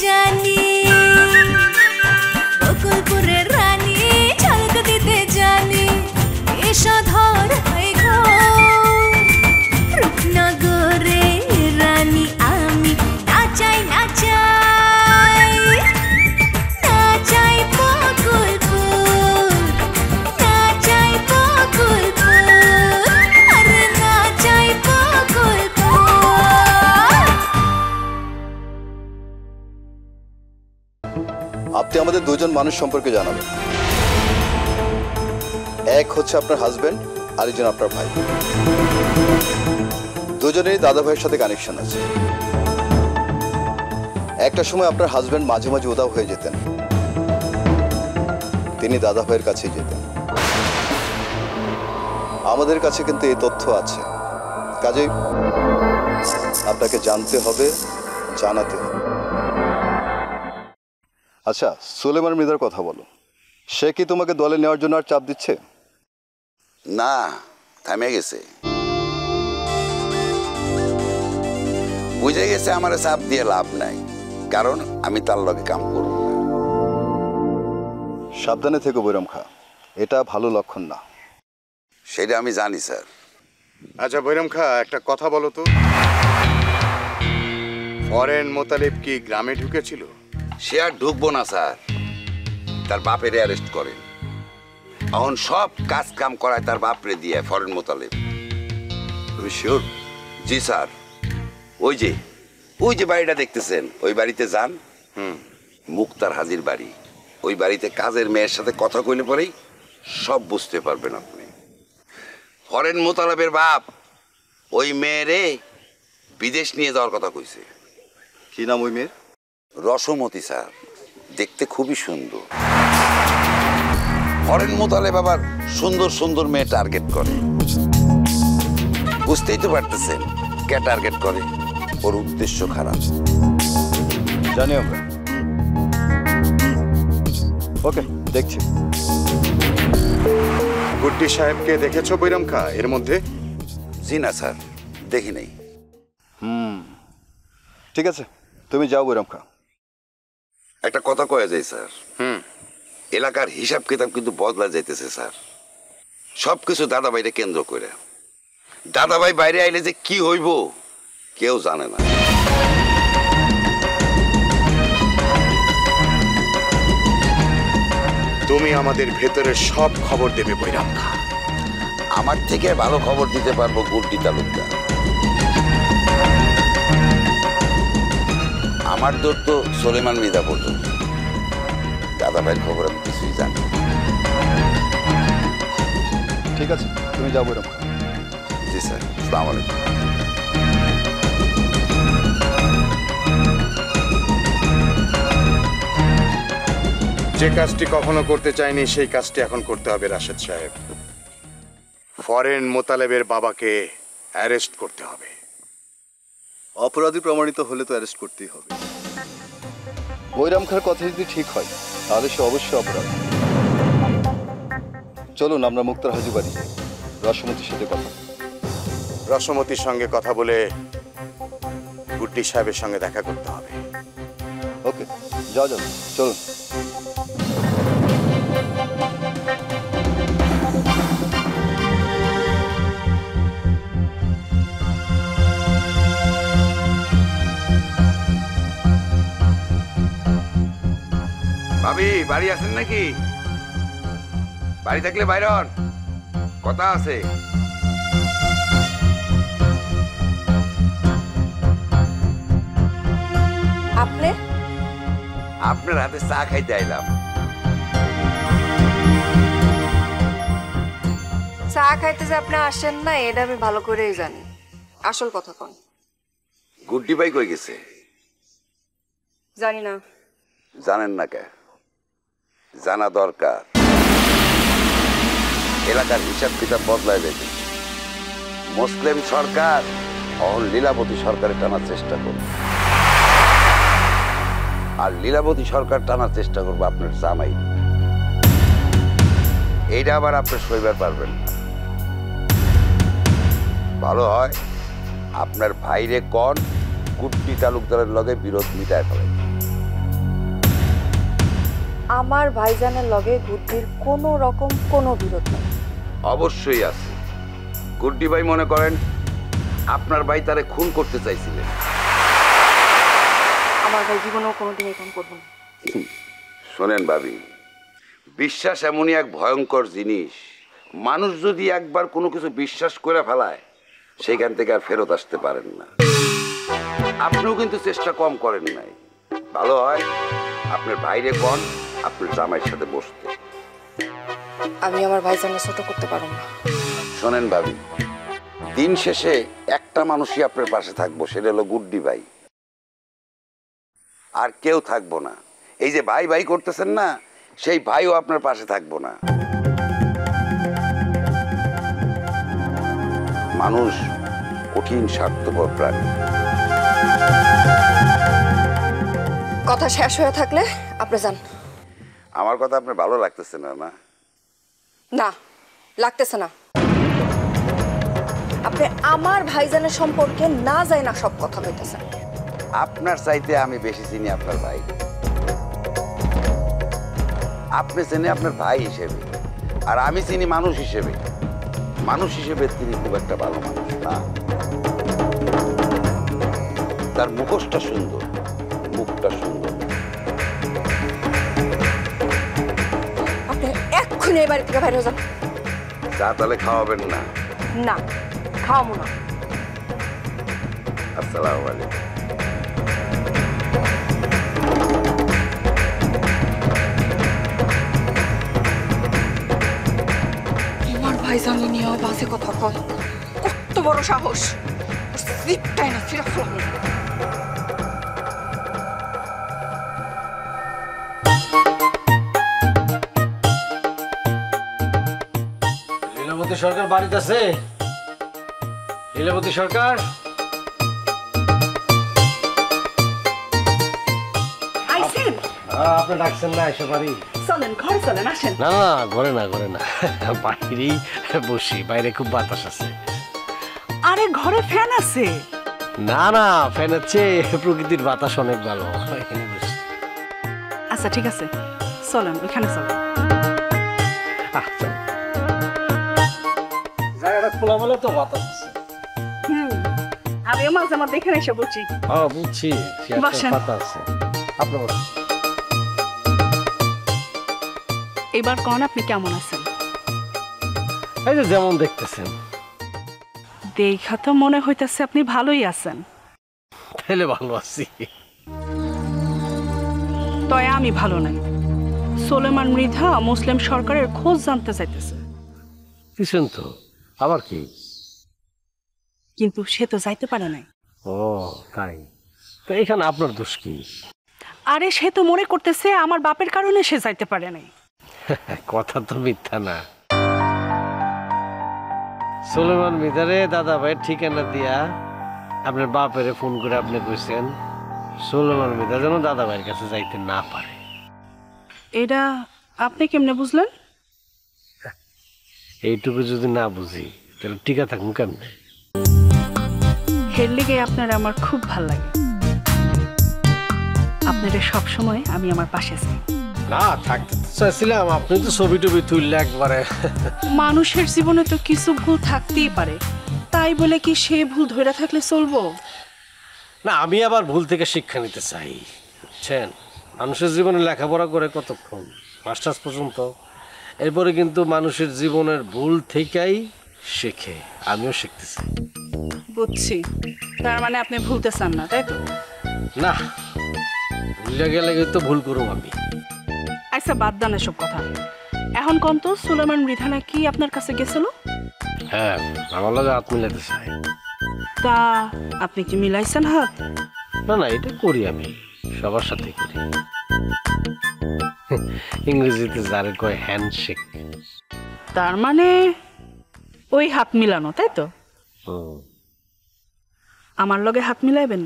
জানি বকুলপুরের রানী ঝলক দিতে জানি এসো ধর হয় ঘোর রূপনগরে রানী আমি নাচাই নাচাই নাচাই বকুলপুর নাচাই বকুলপুর আরে নাচাই বকুলপুর। আপনি আমাদের দুজন মানুষ সম্পর্কে জানাবেন। এক হচ্ছে আপনার হাজবেন্ড, আরেকজন আপনার ভাই। দুজনেরই দাদা ভাইয়ের সাথে কানেকশন আছে। একটা সময় আপনার হাজবেন্ড মাঝে মাঝে উধাও হয়ে যেতেন, তিনি দাদা ভাইয়ের কাছেই যেতেন। আমাদের কাছে কিন্তু এই তথ্য আছে, কাজেই আপনাকে জানতে হবে, জানাতে হবে। আচ্ছা, সুলেমান মৃধার কথা বলো। সে কি তোমাকে দলে নেওয়ার জন্য আর চাপ দিচ্ছে? না, থামে গেছে। বুঝে গেছে আমার চাপ দিয়ে লাভ নাই, কারণ আমি তার লগে কাম করব না। সাবধানে থেকো বৈরাম খা, এটা ভালো লক্ষণ না। সেটা আমি জানি স্যার। আচ্ছা বৈরাম খা, একটা কথা বলো তো, ফরেন মোতালেব কি গ্রামে ঢুকেছিল? সে আর ঢুকবো না স্যার, তার বাপেরে অ্যারেস্ট করেন। এখন সব কাজ কাম করায় তার বাপরে দিয়ে ফরেন মোতালেব। তুমি শিওর? জি স্যার। ওই যে বাড়িটা দেখতেছেন, ওই বাড়িতে যান। মুক্তার হাজির বাড়ি। ওই বাড়িতে কাজের মেয়ের সাথে কথা কইলে পরেই সব বুঝতে পারবেন আপনি। ফরেন মোতালেবের বাপ ওই মেয়েরে বিদেশ নিয়ে যাওয়ার কথা কইছে। কি নাম ওই মেয়ের? রসমতি স্যার, দেখতে খুবই সুন্দর। ফরেন মোতালেব আবার সুন্দর সুন্দর মেয়ে টার্গেট করে। বুঝতেই তো পারতেছেন কে টার্গেট করে। ওর উদ্দেশ্য খারাপ। জানি আমরা। ওকে, দেখছি। গুড্ডি সাহেবকে দেখেছো বৈরাম খা এর মধ্যে? জি না স্যার, দেখি নাই। ঠিক আছে, তুমি যাও বৈরাম খা। একটা কথা কয়া যায় স্যার। এলাকার হিসাব কিতাব কিন্তু বদলা যাইতেছে স্যার, সবকিছু দাদাভাইরে কেন্দ্র করে। দাদাভাই বাইরে আইলে যে কি হইব কেউ জানে না। তুমি আমাদের ভেতরের সব খবর দেবে বৈরাম খা। আমার থেকে ভালো খবর দিতে পারবো গুড্ডি তালুকদার। আমার দৌড় তো সুলেমান মৃধা পর্যন্ত। দাদাভাইয়ের খবর আমি কিছুই জানি। ঠিক আছে, তুমি যাও বৈরাম খা। জি স্যার, আসসালামু আলাইকুম। যে কাজটি কখনো করতে চাইনি সেই কাজটি এখন করতে হবে রাশেদ সাহেব। ফরেন মোতালেবের বাবাকে অ্যারেস্ট করতে হবে। অপরাধী প্রমাণিত হলে তো অ্যারেস্ট করতেই হবে। বৈরাম খার কথা যদি ঠিক হয় তাহলে সে অবশ্যই অপরাধী। চলুন আমরা মুক্তার হাজি বাড়ি যাই, রসমতির সাথে কথা। রসমতির সঙ্গে কথা বলে গুড্ডি সাহেবের সঙ্গে দেখা করতে হবে। ওকে, যাও যাও, চলুন। ভাবি বাড়ি আছেন নাকি? বাড়ি থাকলে বাইরে হন, কথা আছে। আপনি? আপনার হাতে চা খাইতে আইলাম। চা খাইতে যে আপনি আসেন না এটা আমি ভালো করেই জানি। আসল কথা কোন? গুড্ডি ভাই কই গেছে? জানি না। জানেন না কে? জানা দরকার। এলাকার হিসাব কিতাব বদলায় যাবে। মুসলিম সরকার অহন লীলাবতী সরকারে টানার চেষ্টা করবে, আর লীলাবতী সরকার টানার চেষ্টা করবে আপনার জামাই। এইটা আবার আপনি সইবার পারবেন না। ভালো হয় আপনার ভাইরে কন গুড্ডি তালুকদারের লগে বিরোধ মিটায় ফেলেন। আমার ভাইজানের লগে গুড্ডির কোনো রকম কোনো বিরোধ নেই। অবশ্যই আছে। গুড্ডি ভাই মনে করেন আপনার ভাই তারে খুন করতে চাইছিলেন। আমার ভাই জীবনেও কোনোদিন এরকম করবো না। শোনেন ভাবি, বিশ্বাস এমনই এক ভয়ঙ্কর জিনিস, মানুষ যদি একবার কোনো কিছু বিশ্বাস করে ফেলায় সেখান থেকে আর ফেরত আসতে পারেন না। আপনিও কিন্তু চেষ্টা কম করেন নাই। ভালো হয় আপনার ভাইরে কোন আপনার জামাইয়ের সাথে বসতে। আমি আমার ভাইজানের ছোট করতে পারবো না। শোনেন ভাবি, দিন শেষে একটা মানুষই আপনার পাশে থাকবো, সেটা হলো গুড্ডি ভাই, আর কেউ থাকবো না। এই যে ভাই ভাই করতেছেন না, সেই ভাইও আপনার পাশে থাকবো না। মানুষ কঠিন স্বার্থপর প্রাণী। কথা শেষ হয়ে থাকলে আপনি যান। আমার কথা আপনার ভালো লাগতেছে না? না না, লাগতেছে না। আপনি আমার ভাইজানের সম্পর্কে না যায় না সব কথা কইতেছেন। আপনার চাইতে আমি বেশি চিনি আপনার ভাই। আপনি চিনি আপনার ভাই হিসেবে, আর আমি চিনি মানুষ হিসেবে। মানুষ হিসেবে তিনি খুব একটা ভালো মানুষ না। তার মুখোশটা সুন্দর, মুখটা সুন্দর। আপনি এক্ষুনি এই বাড়ি থেকে বাইরে হয়ে যান। চা তাহলে খাওয়াবেন না? না, খাওয়াবো না। আসসালামু আলাইকুম। আমার ভাইজানকে নিয়েও বাজে কথা কয়। কত বড় সাহস! জিপটাই না ফিরে ফেলাম। লীলাবতী সরকার বাড়িতে আছে? লীলাবতী সরকার? আইছেন? আপনি ডাকছেন না এসে বাড়ি? চলেন ঘরে চলেন, আসেন। না না, ঘরে না, ঘরে না, বাইরেই বসি। বাইরে খুব বাতাস আছে। আরে ঘরে ফ্যান আছে। না না, ফ্যানের চেয়ে প্রকৃতির বাতাস অনেক ভালো, এখানে বসি। আচ্ছা ঠিক আছে, চলেন ওইখানে চলেন। জায়গাটা খোলা বলে তো বাতাস আছে। আমিও মাঝে মাঝে এখানে এসে বলছি। বুঝছি, বসেন। পাতা আছে। আপনার বসেন। এবার কোন আপনি কেমন আছেন? এই যে যেমন দেখতেছেন। দেখা তো মনে হইতেছে আপনি ভালোই আছেন। তাহলে ভালো আছি। তয় আমি ভালো নাই। সোলেমান মৃধা মুসলিম সরকারের খোঁজ জানতে চাইতেছে। কিছুন তো, আবার কি? কিন্তু সে তো যাইতে পারে নাই। ও তাই? তো এখানে আপনার দোষ কি? আরে সে তো মনে করতেছে আমার বাপের কারণে সে যাইতে পারে নাই। কথা তো মিথ্যা না। সুলেমান মৃধারে দাদা ভাইয়ের ঠিকানা দিয়া আপনার বাপের ফোন করে আপনি কইছেন সুলেমান মৃধা যেন দাদা ভাইয়ের কাছে যাইতে না পারে। এটা আপনি কেমনে বুঝলেন? এইটুকু যদি না বুঝি তাহলে টিকা থাকুন কেমনে? হের লেগে আপনারা আমার খুব ভাল লাগে। আপনারা সবসময় আমি আমার পাশে আছি। না থাকতে চাইছিলাম, আপনি তো ছবি টবি তুললে একবারে। মানুষের জীবনে তো কিছু ভুল থাকতেই পারে, তাই বলে কি সে ভুল ধরে থাকলে চলবো? না, আমি আবার ভুল থেকে শিক্ষা নিতে চাই, বুঝছেন? মানুষের জীবনে লেখাপড়া করে কতক্ষণ, মাস্টার্স পর্যন্ত। এরপরে কিন্তু মানুষের জীবনের ভুল থেকেই শেখে। আমিও শিখতেছি। বুঝছি, তার মানে আপনি ভুলতে চান না, তাই তো? না, ভুলে গেলে কিন্তু ভুল করব আমি। আচ্ছা বাদ দেন এসব কথা। এখন কোন তো সুলেমান মৃধা নাকি আপনার কাছে গেছিল? হ্যাঁ, আমার লাগে হাত মিলাতে চাই। তা আপনি কি মিলাইছেন হাত? না না, এটা করি আমি, সবার সাথে করি। ইংরেজিতে যারে কয় হ্যান্ডশেক। তার মানে ওই হাত মিলানো, তাই তো? আমার লগে হাত মিলাইবেন?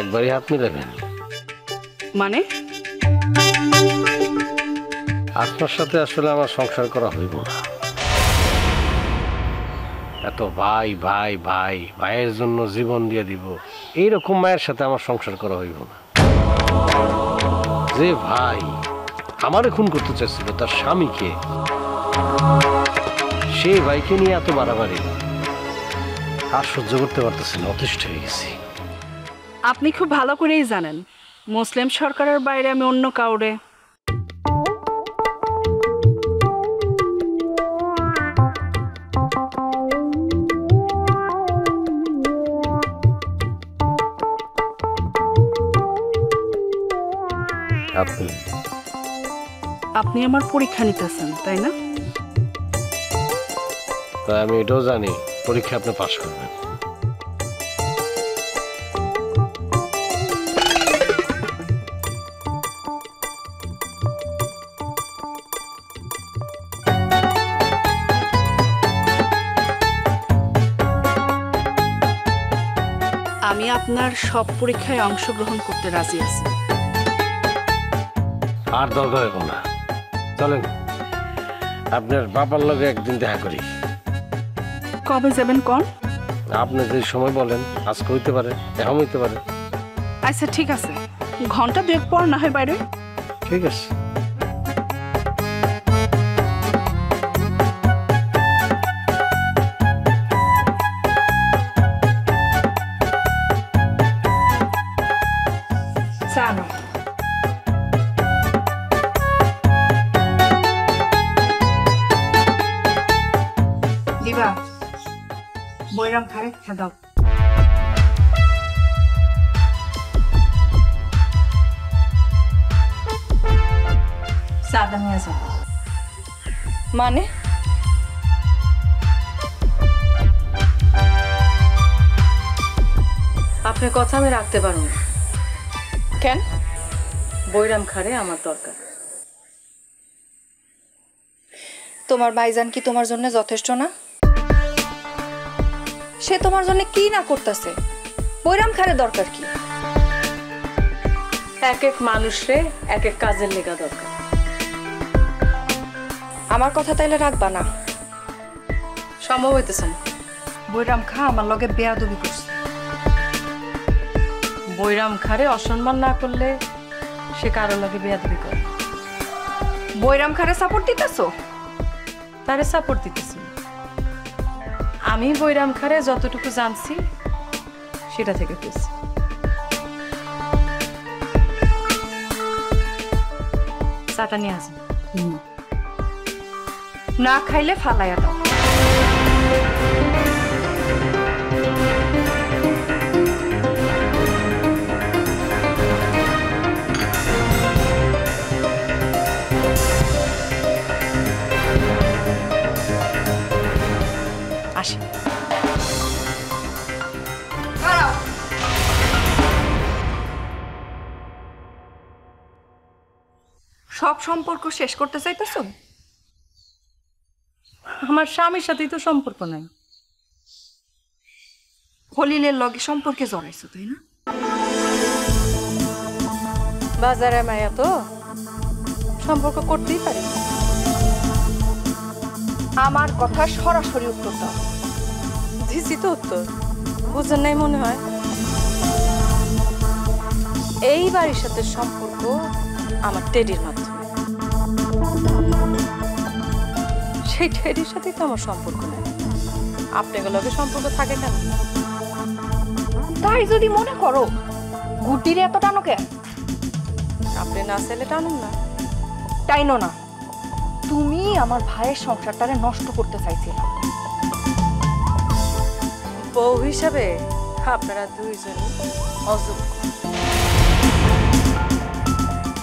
একবারই হাত মিলাবেন মানে? আপনার সাথে আসলে আমার সংসার করা হইব না। এত ভাই ভাই ভাই ভাইয়ের জন্য জীবন দিয়ে দিব, এইরকম মায়ের সাথে আমার সংসার করা হইব না। যে ভাই আমারে খুন করতে চাইছিল তার স্বামীকে, সেই ভাইকে নিয়ে এত বাড়াবাড়ি আর সহ্য করতে পারতেছি না, অতিষ্ঠ হয়ে গেছি। আপনি খুব ভালো করেই জানেন মুসলিম সরকারের বাইরে আমি অন্য কাউরে আপনি আমার পরীক্ষা নিতেছেন তাই না? তাই আমি এটাও জানি পরীক্ষা আপনি পাশ করবেন। আমি আপনার সব পরীক্ষায় অংশগ্রহণ করতে রাজি আছি। আর দরকার হইব না, চলেন আপনার বাবার লগে একদিন দেখা করি। কবে যাবেন কোন? আপনি যে সময় বলেন, আজকে হইতে পারে, এখন হইতে পারে। আচ্ছা ঠিক আছে, ঘন্টা দুয়েক পর না হয় বাইরে। ঠিক আছে। দিবা বৈরাম খারে দাও। সাদা নিয়ে আসো। মানে আপনার কথা আমি রাখতে পারবো না। কেন? বৈরাম খারে আমার দরকার। তোমার ভাইজান কি তোমার জন্য যথেষ্ট না? সে তোমার জন্য কি না করতেছে, বৈরাম খারে দরকার কি? এক এক মানুষে এক এক কাজের লেগা দরকার। আমার কথা তাইলে রাখবা না? সম্ভব হইতেছে না। বৈরাম খা আমার লগে বেয়াদবি করছে। বৈরাম খারে অসম্মান না করলে সে কারোর লগে বেয়াদবি করে। বৈরাম খারে সাপোর্ট দিতেছো? তারে সাপোর্ট দিতেছি। আমি বৈরাম খারে যতটুকু জানছি সেটা থেকে পেয়েছি। চাটা নিয়ে আসেন। না খাইলে ফালাইয়া দাও। আসি। সব সম্পর্ক শেষ করতে চাইতেছো? আমার স্বামীর সাথেই তো সম্পর্ক নাই। খলিলের লগে সম্পর্কে জড়াইছো তাই না? বাজারে মায়া তো সম্পর্ক করতেই পারি। আমার কথা সরাসরি উত্তর দাও। দিছি তো উত্তর, বুঝেন নাই মনে হয়। এই বাড়ির সাথে সম্পর্ক আমার টেডির মাধ্যমে। সেই টেডির সাথে তো আমার সম্পর্ক নেই। আপনাদের লগে সম্পর্ক থাকে কেন? তাই যদি মনে করো, গুটিরে এত টানো কেন? আপনি না চাইলে টানুন না। টাইনো না, তুমি আমার ভাইয়ের সংসারটারে নষ্ট করতে চাইছিলে। বউ হিসাবে আপনারা দুইজনই অযোগ্য।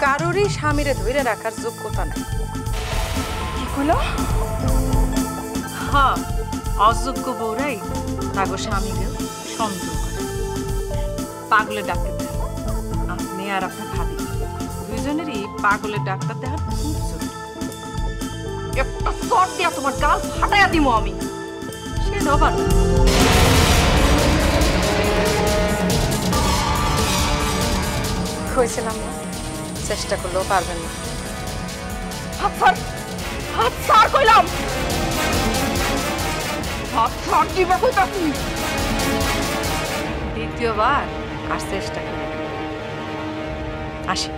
কারোরই স্বামীরে ধরে রাখার যোগ্যতা নাই। কি কইলো? হ্যাঁ, অযোগ্য বউরাই তাগো স্বামীকেও সন্দেহ করে। পাগলের ডাক্তার দেন। আপনি আর আপনার ভাবি দুইজনেরই পাগলের ডাক্তার দেখার খুব জরুরি। একটা শট দিয়া তোমার গাল ফাটাইয়া দিমু আমি। সে নবার কইছিলাম না, চেষ্টা করলেও পারবেন না। হাত ছাড়, হাত ছাড় কইলাম। হাত ছাড় দিবা কইতাছি। দ্বিতীয়বার আর চেষ্টা করি আসি।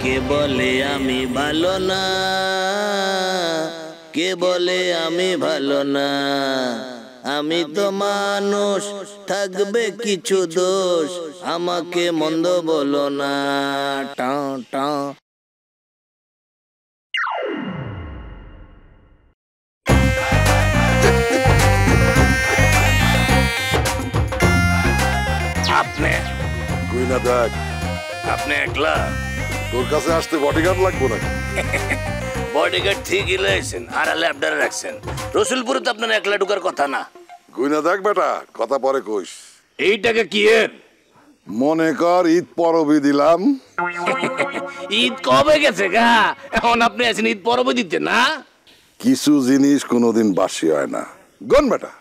কে বলে আমি ভালো না, কে বলে আমি ভালো না, আমি তো মানুষ, থাকবে কিছু দোষ, আমাকে মন্দ বলো না। টাও টাও। আপনি গুইনা দেখ, আপনি একলা? তোর কাছে আসতে বডিগার্ড লাগবো নাকি? বডিগার্ড ঠিকই লয়েছেন, আর ল্যাবডারে রাখছেন। রসুলপুরে তো আপনার একলা ঢুকার কথা না। গুইনা দেখ বেটা, কথা পরে কইস। এইটাকে কি এর? মনে কর ঈদ পরবই দিলাম। ঈদ কবে গেছে গা? এখন আপনি আছেন ঈদ পরব দিতে না? কিছু জিনিস কোনোদিন বাসি হয় না। গন বেটা।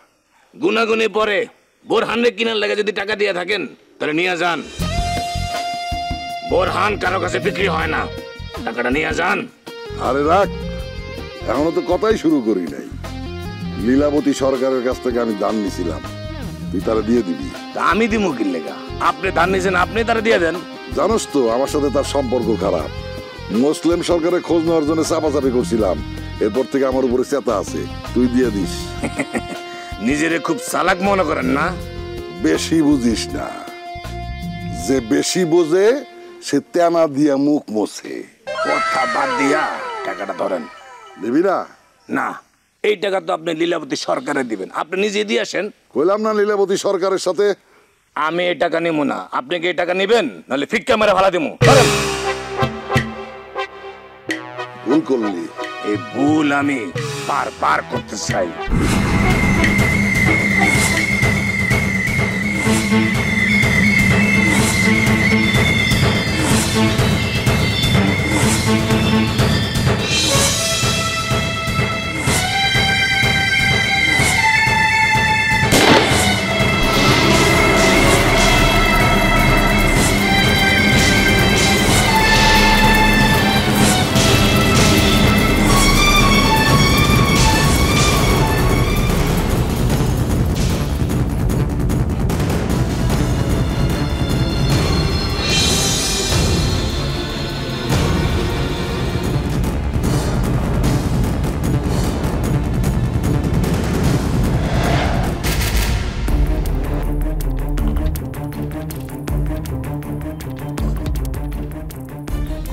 গুনাগুনি পরে বোরহানের কিনার লাগে যদি টাকা দিয়ে থাকেন তাহলে নিয়ে যান। বোরহান কারো কাছে বিক্রি হয় না, টাকাটা নিয়ে যান। আরে রাখ, এখনো তো কথাই শুরু করি নাই। লীলাবতী সরকারের কাছ থেকে আমি দান নিছিলাম, তুই তারা দিয়ে দিবি। তা আমি দিমু কি লেগা? আপনি দান নিয়েছেন, আপনি তারা দিয়ে দেন। জানোস তো আমার সাথে তার সম্পর্ক খারাপ। মুসলিম সরকারের খোঁজ নেওয়ার জন্য চাপাচাপি করছিলাম, এরপর থেকে আমার উপরে চেতা আছে, তুই দিয়ে দিস। নিজেরে খুব চালাক মনে করেন না? বেশি বুঝিস না, যে বেশি বোঝে সে তেনা দিয়া মুখ মোছে। কথা বাদ দিয়া টাকাটা ধরেন। দিবি না? না, এই টাকা তো আপনি লীলাবতী সরকারে দিবেন, আপনি নিজে দিয়ে আসেন। কইলাম না লীলাবতী সরকারের সাথে। আমি এই টাকা নিব না, আপনি কি এই টাকা নিবেন? নাহলে ফিক্কা মেরে ভাড়া দিব। ধরেন। ভুল করলি। এই ভুল আমি বারবার করতে চাই।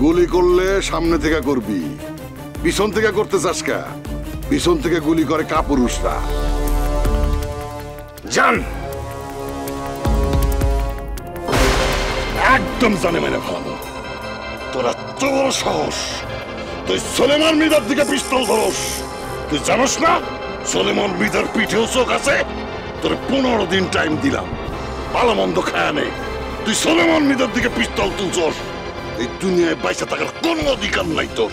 গুলি করলে সামনে থেকে করবি, পিছন থেকে করতে চাস কা? পিছন থেকে গুলি করে কাপুরুষরা। জান একদম জানে মেরে ফেলাবো। তোরা তোর সাহস, তুই সলেমান মিদার দিকে পিস্তল ধরস। তুই জানোস না সলেমান মিদার পিঠেও চোখ আছে? তোর 15 দিন টাইম দিলাম, ভালো মন্দ খায় নে। তুই সলেমান মিদার দিকে পিস্তল তুলছস, এই দুনিয়ায় বাইসা থাকার কোনো অধিকার নাই তোর।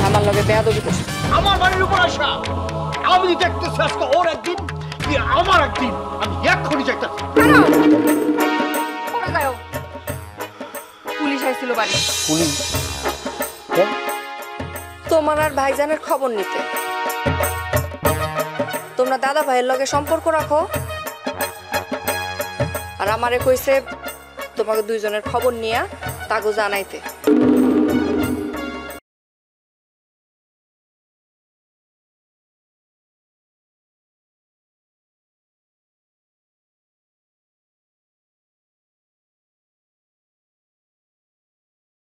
আমার লগে বেয়াদবি করছে। আমার বাড়ির উপর আসা আমি দেখতেছি আজকে ওর একদিন কি আমার একদিন, আমি এক্ষুনি যাইতাছি। পুলিশ আইছিল বাড়ি, পুলিশ? তোমার আর ভাইজানের খবর নিতে। তোমরা দাদা ভাইয়ের লগে সম্পর্ক রাখো, আর আমারে কইছে তোমাকে দুইজনের খবর নিয়া তাকে জানাইতে।